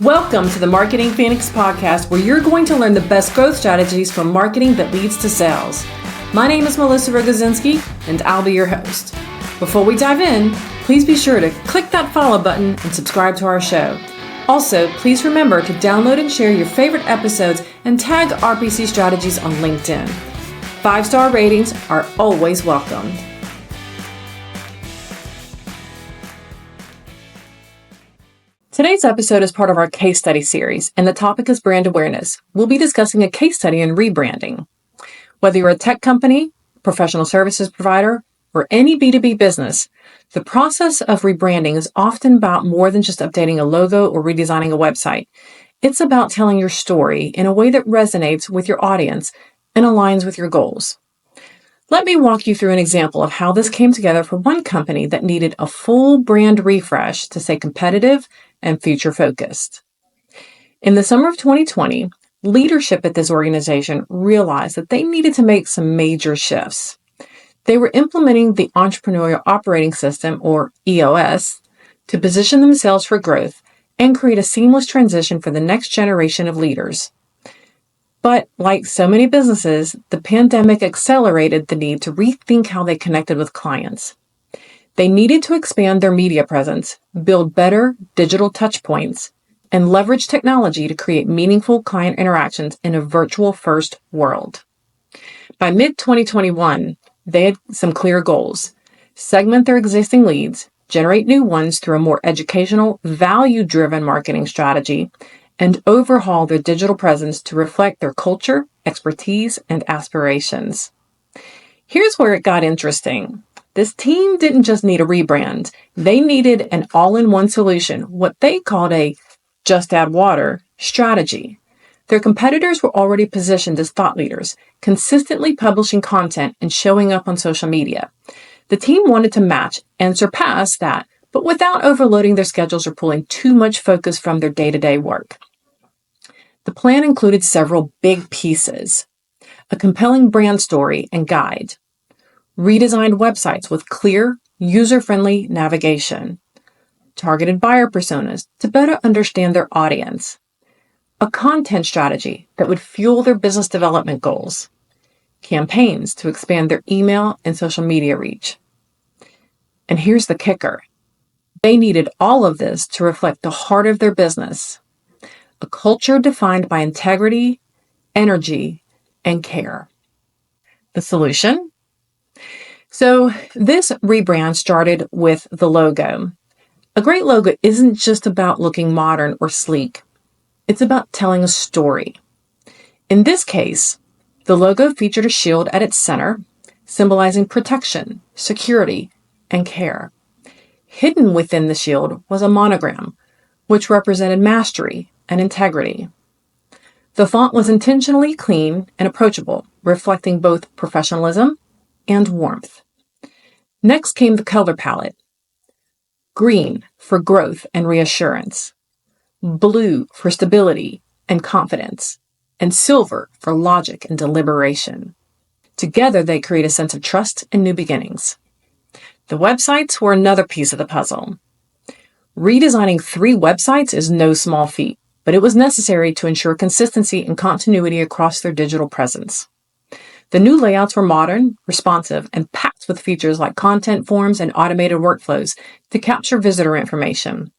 Welcome to the Marketing Phoenix podcast, where you're going to learn the best growth strategies for marketing that leads to sales. My name is Melissa Rogozinski, and I'll be your host. Before we dive in, please be sure to click that follow button and subscribe to our show. Also, please remember to download and share your favorite episodes and tag RPC Strategies on LinkedIn. 5-star ratings are always welcome. Today's episode is part of our case study series, and the topic is brand awareness. We'll be discussing a case study in rebranding. Whether you're a tech company, professional services provider, or any B2B business, the process of rebranding is often about more than just updating a logo or redesigning a website. It's about telling your story in a way that resonates with your audience and aligns with your goals. Let me walk you through an example of how this came together for one company that needed a full brand refresh to stay competitive and future-focused. In the summer of 2020, leadership at this organization realized that they needed to make some major shifts. They were implementing the Entrepreneurial Operating System, or EOS, to position themselves for growth and create a seamless transition for the next generation of leaders. But like so many businesses, the pandemic accelerated the need to rethink how they connected with clients. They needed to expand their media presence, build better digital touchpoints, and leverage technology to create meaningful client interactions in a virtual-first world. By mid-2021, they had some clear goals: segment their existing leads, generate new ones through a more educational, value-driven marketing strategy, and overhaul their digital presence to reflect their culture, expertise, and aspirations. Here's where it got interesting. This team didn't just need a rebrand. They needed an all-in-one solution, what they called a just add water strategy. Their competitors were already positioned as thought leaders, consistently publishing content and showing up on social media. The team wanted to match and surpass that, but without overloading their schedules or pulling too much focus from their day-to-day work. The plan included several big pieces: a compelling brand story and guide, redesigned websites with clear, user-friendly navigation, targeted buyer personas to better understand their audience, a content strategy that would fuel their business development goals, campaigns to expand their email and social media reach. And here's the kicker. They needed all of this to reflect the heart of their business, a culture defined by integrity, energy, and care. The solution? So this rebrand started with the logo. A great logo isn't just about looking modern or sleek. It's about telling a story. In this case, the logo featured a shield at its center, symbolizing protection, security, and care. Hidden within the shield was a monogram, which represented mastery and integrity. The font was intentionally clean and approachable, reflecting both professionalism and warmth. Next came the color palette. Green for growth and reassurance, blue for stability and confidence, and silver for logic and deliberation. Together, they create a sense of trust and new beginnings. The websites were another piece of the puzzle. Redesigning 3 websites is no small feat, but it was necessary to ensure consistency and continuity across their digital presence. The new layouts were modern, responsive, and packed with features like content forms and automated workflows to capture visitor information.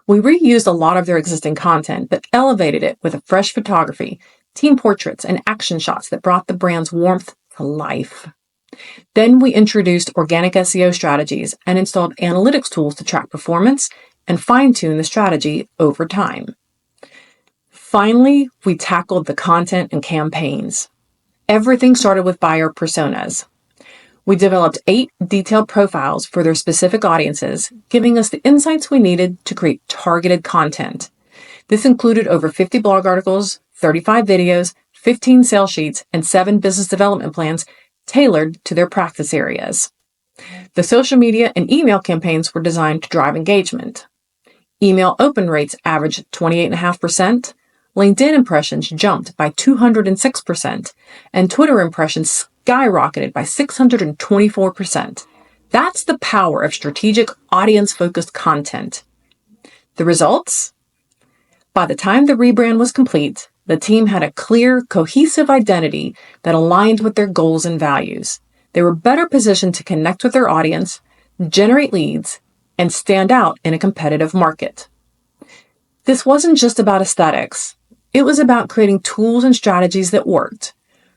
We reused a lot of their existing content, but elevated it with a fresh photography, team portraits, and action shots that brought the brand's warmth to life. Then we introduced organic SEO strategies and installed analytics tools to track performance and fine-tune the strategy over time. Finally, we tackled the content and campaigns. Everything started with buyer personas. We developed 8 detailed profiles for their specific audiences, giving us the insights we needed to create targeted content. This included over 50 blog articles, 35 videos, 15 sales sheets, and 7 business development plans tailored to their practice areas. The social media and email campaigns were designed to drive engagement. Email open rates averaged 28.5%, LinkedIn impressions jumped by 206%, and Twitter impressions skyrocketed by 624%. That's the power of strategic, audience-focused content. The results? By the time the rebrand was complete, the team had a clear, cohesive identity that aligned with their goals and values. They were better positioned to connect with their audience, generate leads, and stand out in a competitive market. This wasn't just about aesthetics. It was about creating tools and strategies that worked.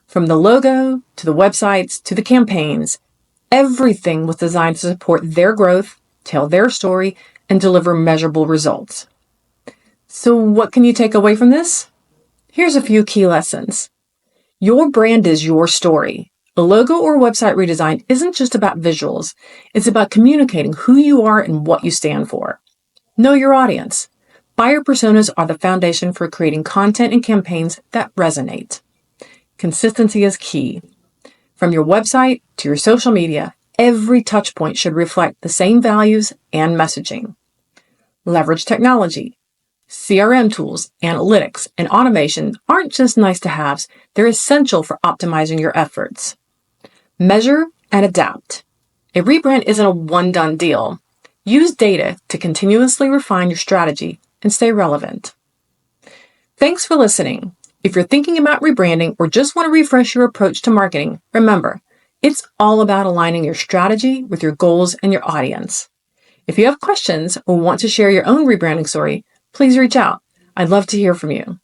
From the logo, to the websites, to the campaigns, everything was designed to support their growth, tell their story, and deliver measurable results. So what can you take away from this? Here's a few key lessons. Your brand is your story. A logo or website redesign isn't just about visuals. It's about communicating who you are and what you stand for. Know your audience. Buyer personas are the foundation for creating content and campaigns that resonate. Consistency is key. From your website to your social media, every touchpoint should reflect the same values and messaging. Leverage technology. CRM tools, analytics, and automation aren't just nice to haves, they're essential for optimizing your efforts. Measure and adapt. A rebrand isn't a one-done deal. Use data to continuously refine your strategy and stay relevant. Thanks for listening. If you're thinking about rebranding or just want to refresh your approach to marketing, remember, it's all about aligning your strategy with your goals and your audience. If you have questions or want to share your own rebranding story, please reach out. I'd love to hear from you.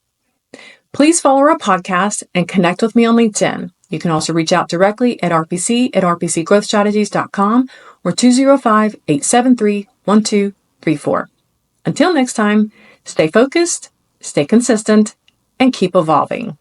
Please follow our podcast and connect with me on LinkedIn. You can also reach out directly at rpc@rpcgrowthstrategies.com or 205-873-1234. Until next time, stay focused, stay consistent, and keep evolving.